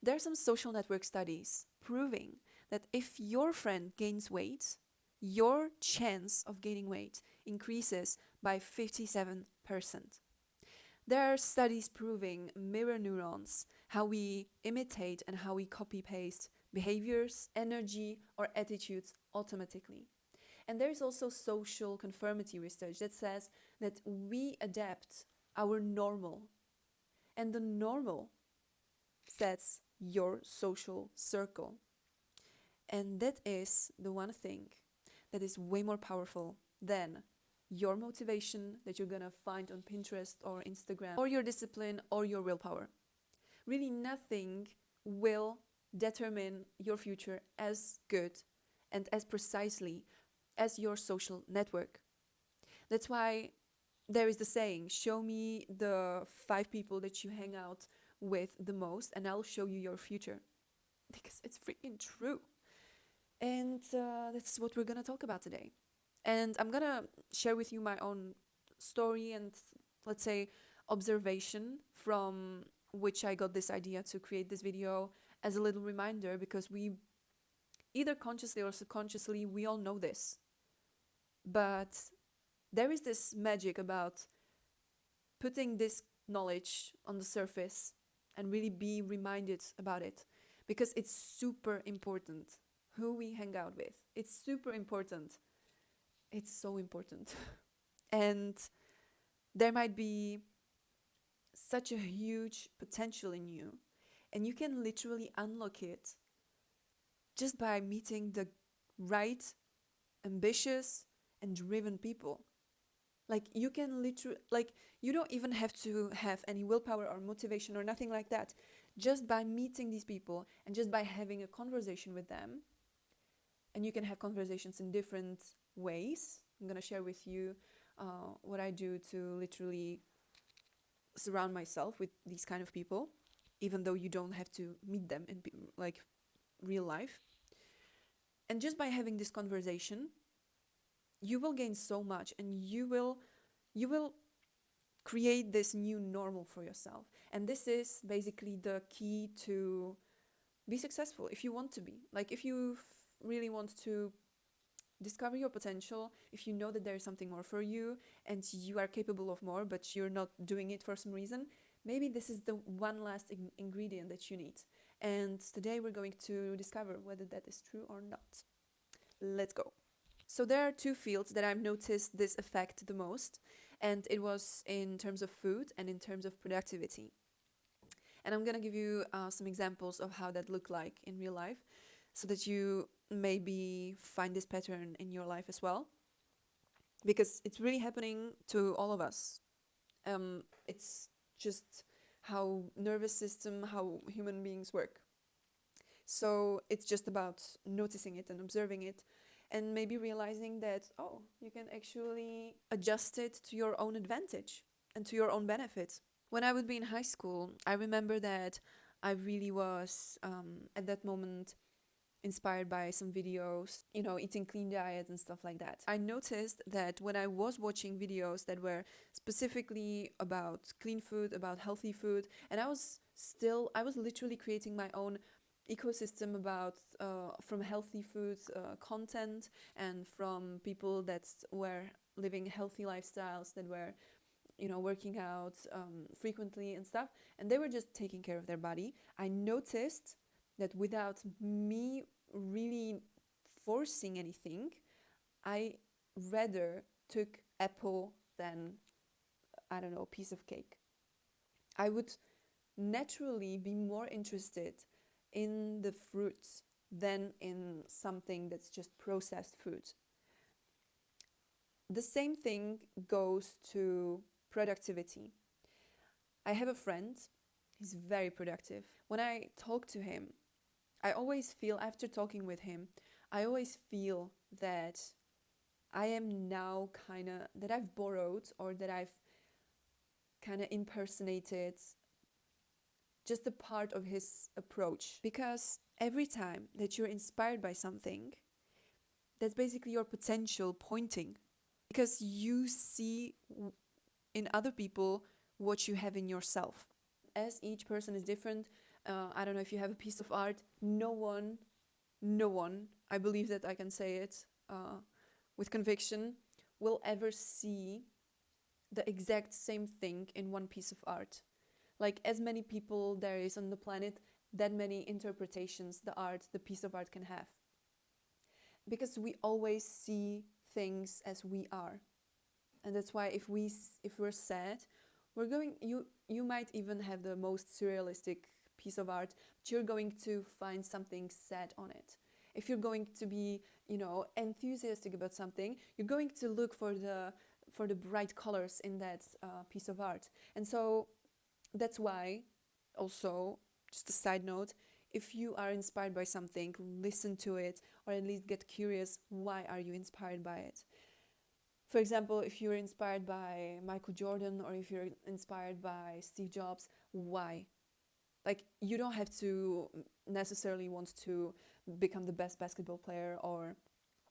There are some social network studies proving that if your friend gains weight, your chance of gaining weight increases by 57%. There are studies proving mirror neurons, how we imitate and how we copy paste behaviors, energy, or attitudes automatically. And there is also social conformity research that says that we adapt our normal, and the normal sets your social circle. And that is the one thing that is way more powerful than your motivation that you're gonna find on Pinterest or Instagram, or your discipline or your willpower. Really, nothing will determine your future as good and as precisely as your social network. That's why there is the saying, show me the 5 people that you hang out with the most and I'll show you your future. Because it's freaking true. And that's what we're gonna talk about today. And I'm gonna share with you my own story and, let's say, observation from which I got this idea to create this video as a little reminder, because we, either consciously or subconsciously, we all know this. But there is this magic about putting this knowledge on the surface and really be reminded about it, because it's super important who we hang out with. It's super important. It's so important. And there might be such a huge potential in you, and you can literally unlock it just by meeting the right, ambitious, and driven people. Like, you can literally, like, you don't even have to have any willpower or motivation or nothing like that. Just by meeting these people and just by having a conversation with them, and you can have conversations in different ways. I'm gonna share with you what I do to literally surround myself with these kind of people, even though you don't have to meet them in like real life. And just by having this conversation, you will gain so much, and you will create this new normal for yourself. And this is basically the key to be successful if you want to be. Like, if you really want to discover your potential, if you know that there is something more for you and you are capable of more, but you're not doing it for some reason, maybe this is the one last ingredient that you need. And today we're going to discover whether that is true or not. Let's go. So there are 2 fields that I've noticed this effect the most, and it was in terms of food and in terms of productivity. And I'm gonna give you some examples of how that looked like in real life, so that you maybe find this pattern in your life as well, because it's really happening to all of us. It's just how nervous system, how human beings work. So it's just about noticing it and observing it, and maybe realizing that, oh, you can actually adjust it to your own advantage and to your own benefit. When I would be in high school, I remember that I really was, at that moment, inspired by some videos, eating clean diet and stuff like that. I noticed that when I was watching videos that were specifically about clean food, about healthy food, and I was literally creating my own ecosystem about from healthy food content, and from people that were living healthy lifestyles, that were working out frequently and stuff, and they were just taking care of their body. I noticed that without me really forcing anything, I rather took apple than, I don't know, a piece of cake. I would naturally be more interested in the fruits than in something that's just processed food. The same thing goes to productivity. I have a friend, he's very productive. When I talk to him, I always feel, after talking with him, I always feel that I am now that I've borrowed, or that I've kind of impersonated just a part of his approach. Because every time that you're inspired by something, that's basically your potential pointing. Because you see in other people what you have in yourself. as each person is different, I don't know if you have a piece of art, no one, I believe that I can say it with conviction, will ever see the exact same thing in one piece of art. Like, as many people there is on the planet, that many interpretations the piece of art can have. Because we always see things as we are. And that's why if we're sad, you might even have the most surrealistic piece of art, but you're going to find something sad on it. If you're going to be, enthusiastic about something, you're going to look for the bright colors in that piece of art. And so that's why, also, just a side note, if you are inspired by something, listen to it, or at least get curious, why are you inspired by it? For example, if you're inspired by Michael Jordan, or if you're inspired by Steve Jobs, why? Like, you don't have to necessarily want to become the best basketball player, or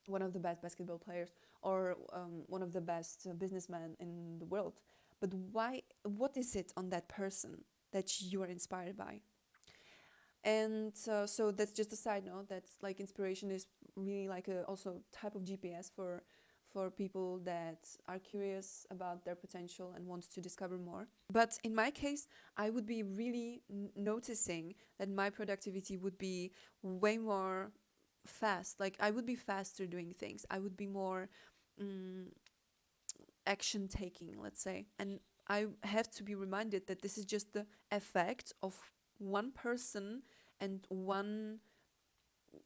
one of the best basketball players, or one of the best businessmen in the world. But why? What is it on that person that you are inspired by? And so that's just a side note. That's like, inspiration is really like a also type of GPS for people that are curious about their potential and want to discover more. But in my case, I would be really noticing that my productivity would be way more fast. Like, I would be faster doing things. I would be more action taking, let's say. And I have to be reminded that this is just the effect of one person and 1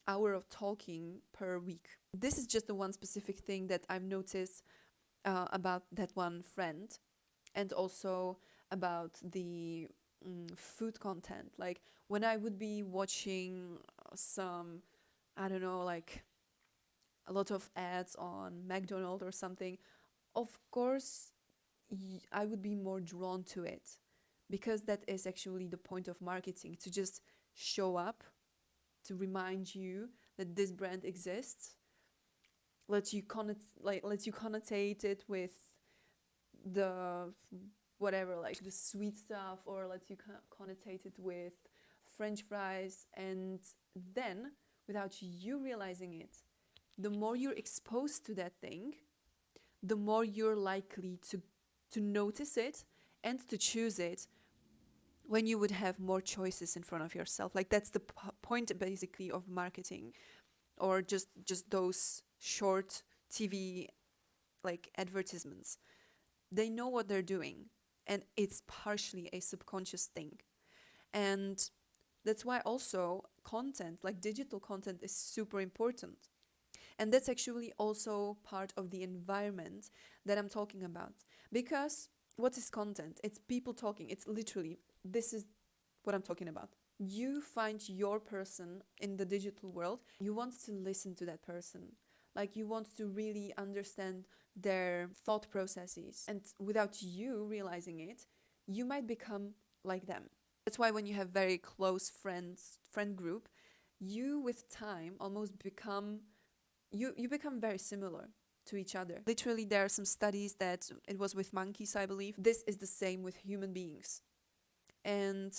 hour of talking per week. This is just the one specific thing that I've noticed about that one friend, and also about the food content. Like, when I would be watching some, I don't know, like a lot of ads on McDonald's or something, of course I would be more drawn to it, because that is actually the point of marketing, to just show up, to remind you that this brand exists, let you connotate it with the whatever, like the sweet stuff, or let you connotate it with French fries. And then, without you realizing it, the more you're exposed to that thing, the more you're likely to notice it and to choose it, when you would have more choices in front of yourself. Like, that's the point basically of marketing, or just those short TV like advertisements. They know what they're doing, and it's partially a subconscious thing. And that's why also content, like digital content, is super important. And that's actually also part of the environment that I'm talking about. Because what is content? It's people talking. It's literally, this is what I'm talking about. You find your person in the digital world. You want to listen to that person. Like, you want to really understand their thought processes. And without you realizing it, you might become like them. That's why when you have very close friend group, you with time almost become, you become very similar to each other. Literally, there are some studies that it was with monkeys, I believe. This is the same with human beings. And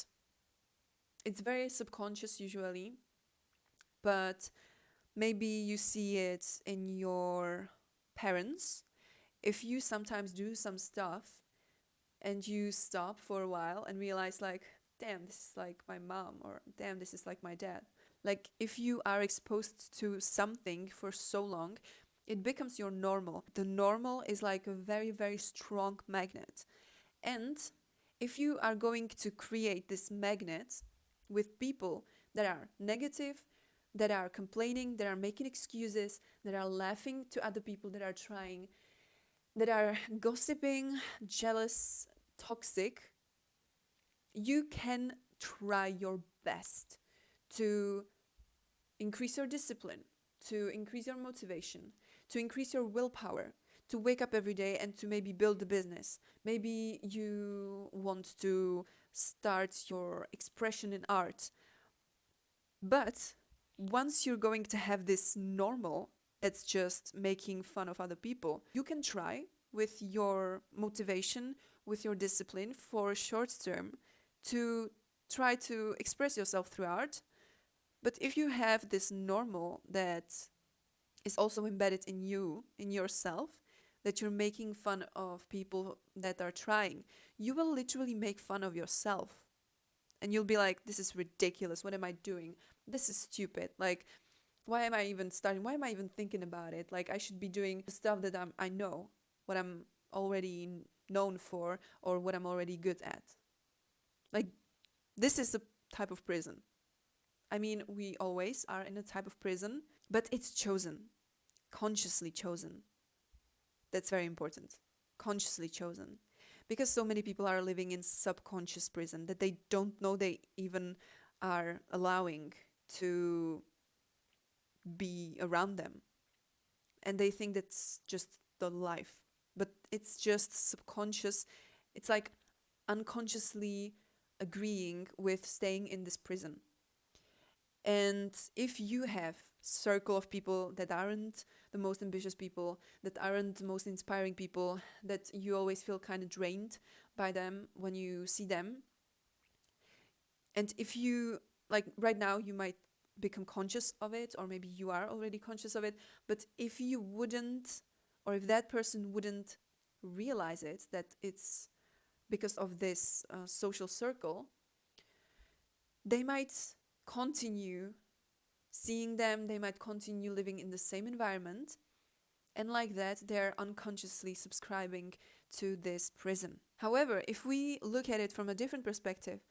it's very subconscious usually, but maybe you see it in your parents. If you sometimes do some stuff and you stop for a while and realize, like, damn, this is like my mom, or damn, this is like my dad. Like, if you are exposed to something for so long, it becomes your normal. The normal is like a very, very strong magnet. And if you are going to create this magnet with people that are negative, that are complaining, that are making excuses, that are laughing to other people that are trying, that are gossiping, jealous, toxic, you can try your best to increase your discipline, to increase your motivation, to increase your willpower, to wake up every day and to maybe build a business. Maybe you want to start your expression in art. But once you're going to have this normal, it's just making fun of other people, you can try with your motivation, with your discipline for a short term to try to express yourself through art. But if you have this normal that is also embedded in you, in yourself, that you're making fun of people that are trying, you will literally make fun of yourself. And you'll be like, this is ridiculous. What am I doing? This is stupid. Like, why am I even starting? Why am I even thinking about it? Like, I should be doing the stuff that I know, what I'm already known for, or what I'm already good at. Like, this is a type of prison. I mean, we always are in a type of prison, but it's chosen, consciously chosen. That's very important. Consciously chosen. Because so many people are living in subconscious prison that they don't know they even are allowing to be around them. And they think that's just the life. But it's just subconscious. It's like unconsciously agreeing with staying in this prison. And if you have circle of people that aren't the most ambitious people, that aren't the most inspiring people, that you always feel kind of drained by them when you see them, and if you, like right now, you might become conscious of it, or maybe you are already conscious of it, but if you wouldn't, or if that person wouldn't realize it, that it's because of this social circle, they might continue seeing them, they might continue living in the same environment, and like that, they're unconsciously subscribing to this prison. However, if we look at it from a different perspective,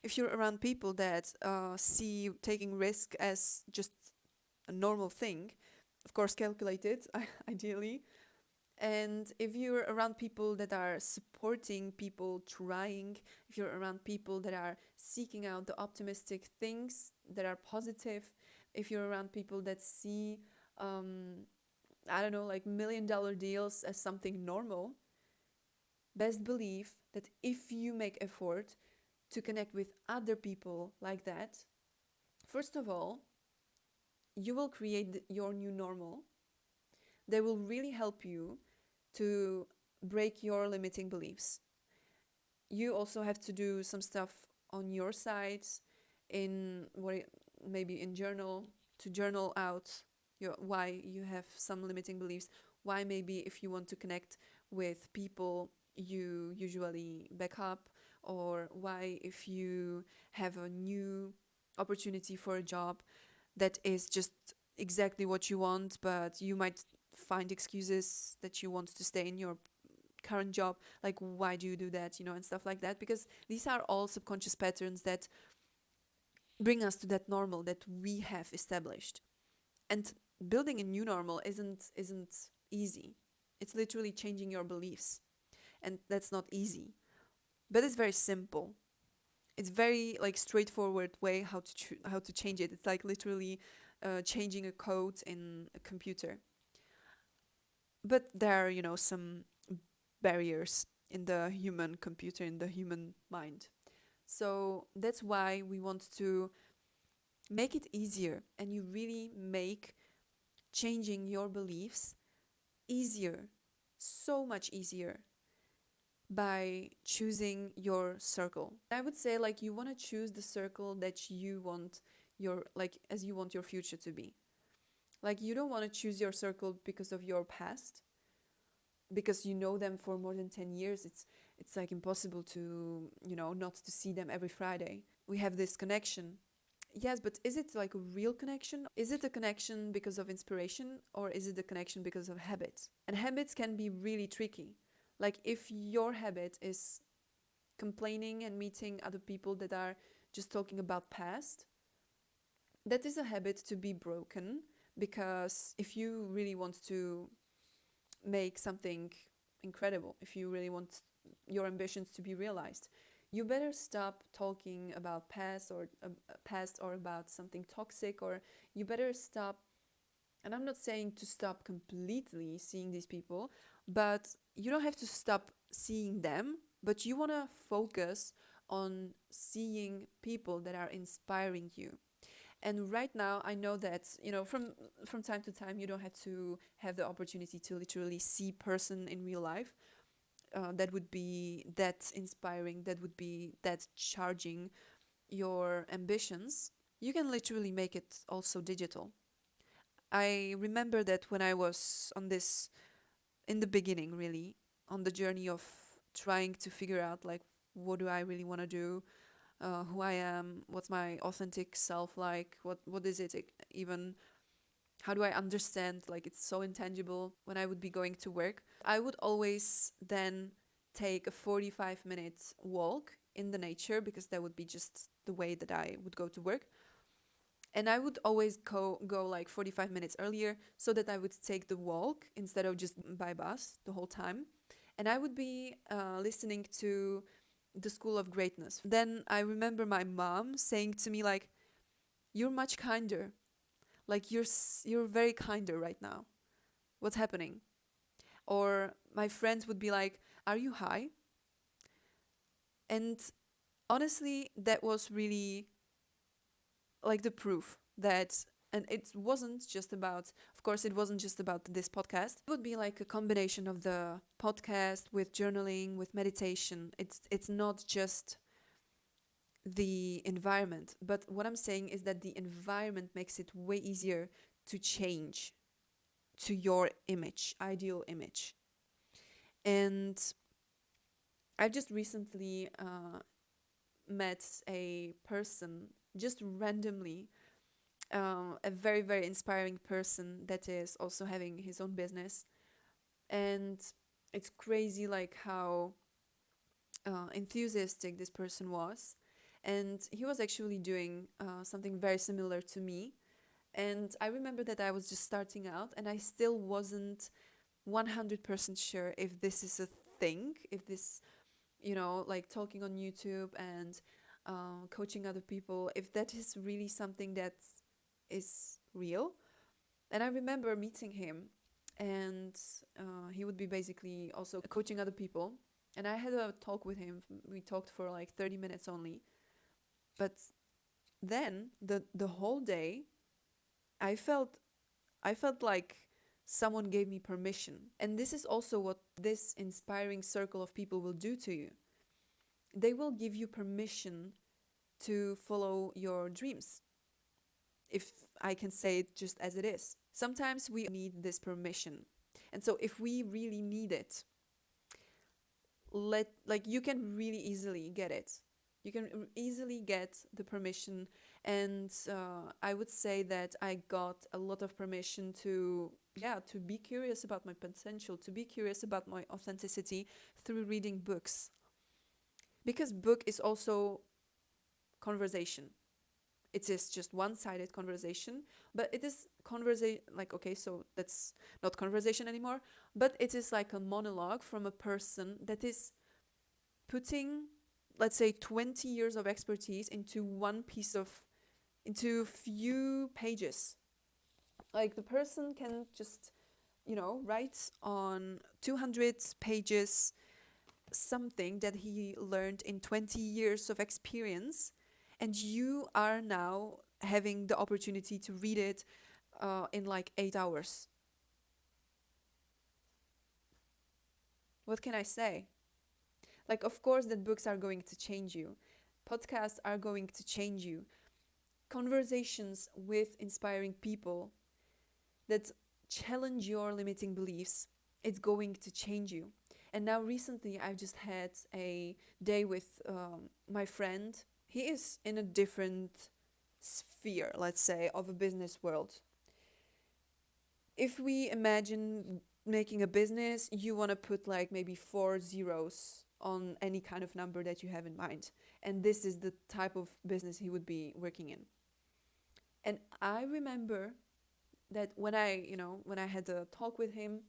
if you're around people that see taking risk as just a normal thing, of course calculated, ideally, and if you're around people that are supporting people trying, if you're around people that are seeking out the optimistic things that are positive, if you're around people that see, I don't know, like $1 million deals as something normal, best believe that if you make effort to connect with other people like that, first of all, you will create your new normal. They will really help you to break your limiting beliefs. You also have to do some stuff on your side, in what maybe in journal, to journal out why you have some limiting beliefs, why maybe if you want to connect with people you usually back up, or why if you have a new opportunity for a job that is just exactly what you want, but you might find excuses that you want to stay in your current job, like why do you do that, and stuff like that, because these are all subconscious patterns that bring us to that normal that we have established. And building a new normal isn't easy. It's literally changing your beliefs, and that's not easy, but it's very simple. It's very like straightforward way how to change it. It's like literally changing a code in a computer. But there are, some barriers in the human computer, in the human mind. So that's why we want to make it easier, and you really make changing your beliefs easier, so much easier, by choosing your circle. I would say like you want to choose the circle that you want as you want your future to be. Like you don't want to choose your circle because of your past, because you know them for more than 10 years. It's like impossible to, not to see them every Friday. We have this connection. Yes, but is it like a real connection? Is it a connection because of inspiration, or is it a connection because of habits? And habits can be really tricky. Like if your habit is complaining and meeting other people that are just talking about past, that is a habit to be broken, because if you really want to make something incredible, if you really want your ambitions to be realized, you better stop talking about past or about something toxic, or you better stop. And I'm not saying to stop completely seeing these people, but you don't have to stop seeing them, but you want to focus on seeing people that are inspiring you. And right now, I know that, from time to time, you don't have to have the opportunity to literally see person in real life. that would be that inspiring, that would be that charging your ambitions, you can literally make it also digital. I remember that when I was on this, in the beginning, really, on the journey of trying to figure out like, what do I really want to do, who I am, what's my authentic self like, what is it even, how do I understand, like it's so intangible. When I would be going to work, I would always then take a 45-minute walk in the nature, because that would be just the way that I would go to work. And I would always go like 45 minutes earlier, so that I would take the walk instead of just by bus the whole time. And I would be listening to the School of Greatness. Then I remember my mom saying to me like, "You're much kinder. Like you're very kinder right now. What's happening?" Or my friends would be like, "Are you high?" And honestly, that was really like the proof that, and it wasn't just about, of course it wasn't just about this podcast. It would be like a combination of the podcast with journaling, with meditation. It's not just the environment, but what I'm saying is that the environment makes it way easier to change to your image, ideal image. And I've just recently met a person, just randomly, a very, very inspiring person that is also having his own business. And it's crazy like how enthusiastic this person was. And he was actually doing something very similar to me. And I remember that I was just starting out and I still wasn't 100% sure if this is a thing, if this, like talking on YouTube and coaching other people, if that is really something that is real. And I remember meeting him, and he would be basically also coaching other people. And I had a talk with him. We talked for like 30 minutes only. But then the whole day, I felt I felt like someone gave me permission. And this is also what this inspiring circle of people will do to you. They will give you permission to follow your dreams, if I can say it just as it is. Sometimes we need this permission. And so if we really need it, you can really easily get it. You can easily get the permission. And I would say that I got a lot of permission to be curious about my potential, to be curious about my authenticity through reading books. Because book is also conversation. It is just one-sided conversation, but it is conversation, like, okay, so that's not conversation anymore, but it is like a monologue from a person that is putting, let's say, 20 years of expertise into few pages. Like the person can just, write on 200 pages something that he learned in 20 years of experience, and you are now having the opportunity to read it in like 8 hours. What can I say? Like, of course, that books are going to change you. Podcasts are going to change you. Conversations with inspiring people that challenge your limiting beliefs, it's going to change you. And now recently I've just had a day with my friend. He is in a different sphere, let's say, of a business world. If we imagine making a business, you want to put like maybe 4 zeros on any kind of number that you have in mind. And this is the type of business he would be working in. And I remember that when I had a talk with him,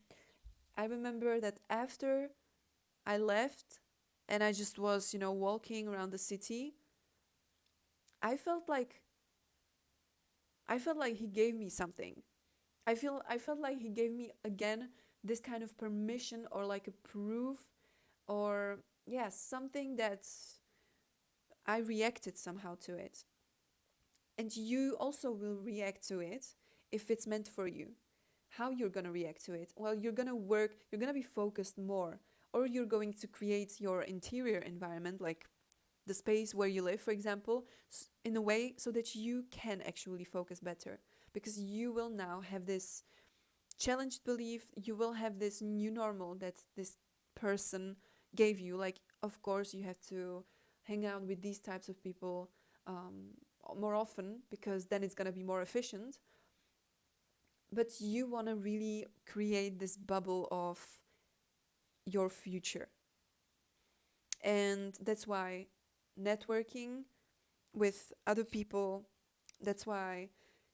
I remember that after I left and I just was, walking around the city, I felt like he gave me something. I felt like he gave me again this kind of permission, or like a proof, or something that I reacted somehow to it. And you also will react to it if it's meant for you. How you're going to react to it? Well, you're going to be focused more or you're going to create your interior environment, like the space where you live, for example, in a way so that you can actually focus better, because you will now have this challenged belief, you will have this new normal that this person gave you. Like, of course, you have to hang out with these types of people more often, because then it's going to be more efficient. But you want to really create this bubble of your future. And that's why networking with other people, that's why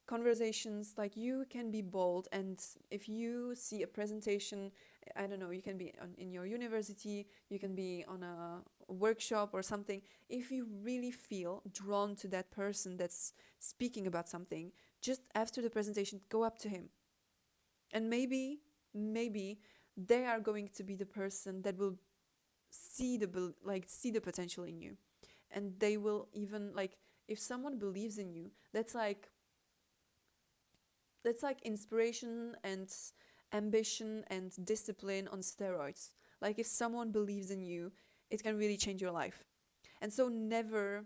conversations, like, you can be bold, and if you see a presentation, I don't know, you can be in your university, you can be on a workshop or something, if you really feel drawn to that person that's speaking about something, just after the presentation, go up to him, and maybe they are going to be the person that will see the potential in you, and they will even, like, if someone believes in you, that's like inspiration and ambition and discipline on steroids. Like, if someone believes in you, it can really change your life. And so never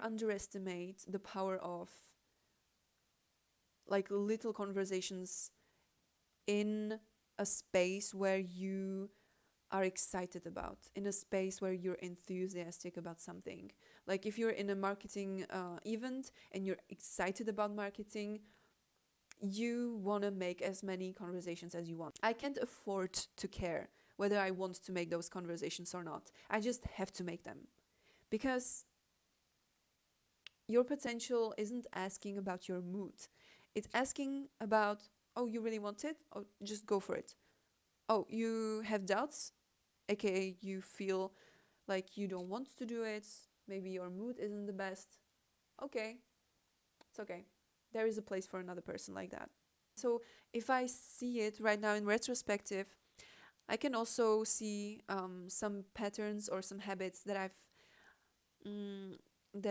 underestimate the power of like little conversations in a space where you are excited about, in a space where you're enthusiastic about something. Like, if you're in a marketing event and you're excited about marketing, you want to make as many conversations as you want. I can't afford to care whether I want to make those conversations or not. I just have to make them, because your potential isn't asking about your mood. It's asking about, oh, you really want it? Oh, just go for it. Oh, you have doubts? AKA, you feel like you don't want to do it. Maybe your mood isn't the best. Okay, it's okay. There is a place for another person like that. So if I see it right now in retrospective, I can also see some patterns or some habits that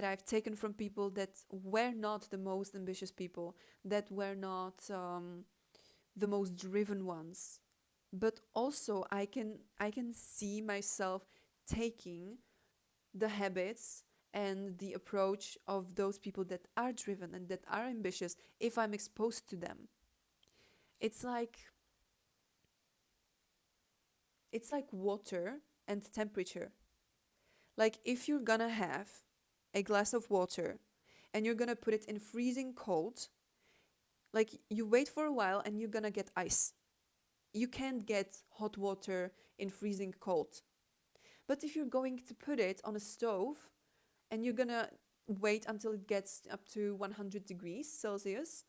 I've taken from people that were not the most ambitious people, that were not the most driven ones. But also I can see myself taking the habits and the approach of those people that are driven and that are ambitious if I'm exposed to them. It's like water and temperature. Like, if you're gonna have a glass of water and you're gonna put it in freezing cold, like, you wait for a while and you're gonna get ice. You can't get hot water in freezing cold. But if you're going to put it on a stove and you're gonna wait until it gets up to 100 degrees Celsius,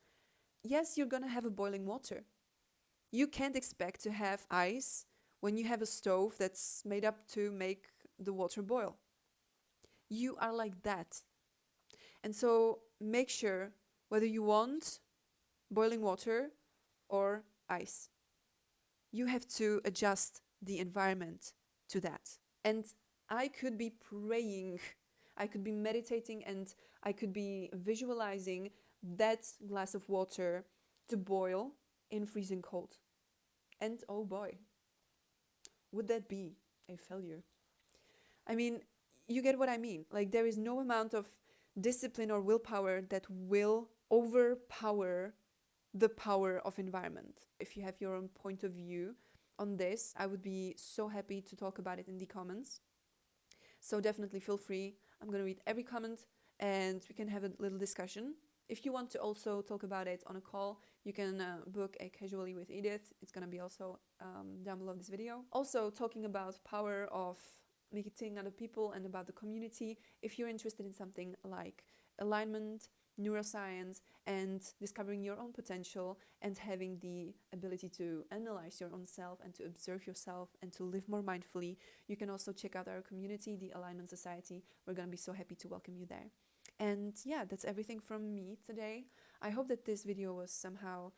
yes, you're gonna have a boiling water. You can't expect to have ice when you have a stove that's made up to make the water boil. You are like that. And so make sure whether you want boiling water or ice. You have to adjust the environment to that. And I could be praying, I could be meditating, and I could be visualizing that glass of water to boil in freezing cold. And oh boy, would that be a failure? I mean, you get what I mean. Like, there is no amount of discipline or willpower that will overpower the power of environment. If you have your own point of view on this, I would be so happy to talk about it in the comments. So definitely feel free. I'm going to read every comment and we can have a little discussion. If you want to also talk about it on a call, you can book a Casually with Edith. It's going to be also down below this video. Also, talking about power of meeting other people and about the community. If you're interested in something like alignment, neuroscience, and discovering your own potential and having the ability to analyze your own self and to observe yourself and to live more mindfully, you can also check out our community, the Alignment Society. We're going to be so happy to welcome you there. And yeah, that's everything from me today. I hope that this video was somehow,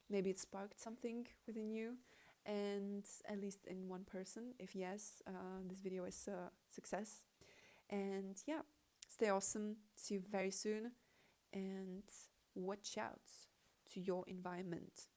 maybe it sparked something within you, and at least in one person. If yes, this video is a success. And yeah, stay awesome. See you very soon, and watch out to your environment.